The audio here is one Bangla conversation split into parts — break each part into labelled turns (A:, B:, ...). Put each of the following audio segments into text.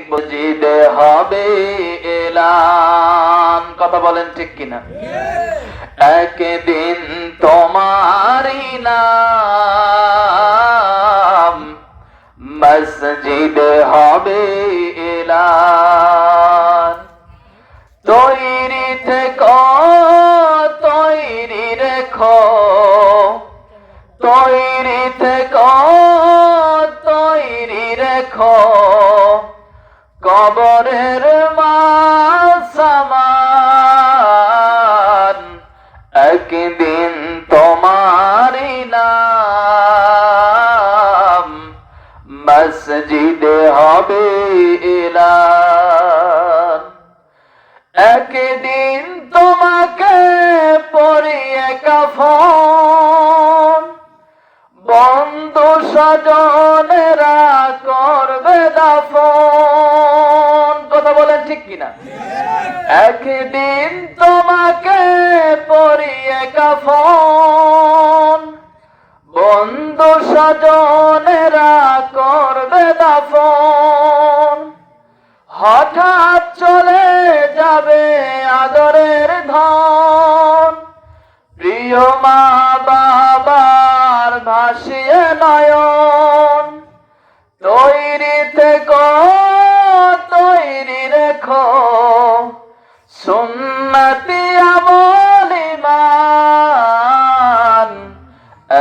A: মসজিদে হবে এলান। কথা বলেন ঠিক কিনা? একদিন তোমারই নাম মসজিদে হবে এলান। তৈরি থেকো, তৈরি রেখো, তৈরি থেকো, তৈরি রেখো, কবরের মাসামান একদিন তোমারই নাম মসজিদে হবে এলান। একদিন তোমাকে পরিয়ে কাফন, বন্ধু স্বজনেরা করবে দাফন। কথা বলেন ঠিক কিনা? একদিন তোমাকে পরিয়ে কাফন, বন্ধু স্বজনেরা করবে দাফন। হঠাৎ চলে যাবে আদরের ধন, প্রিয় মা বাবার ভাসিয়ে নয়ন। তৈরি থেকো, তৈরি রেখো, সুন্নতি আমল ঈমান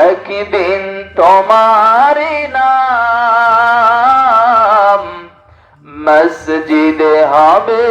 A: একদিন তোমারই নাম মসজিদে হবে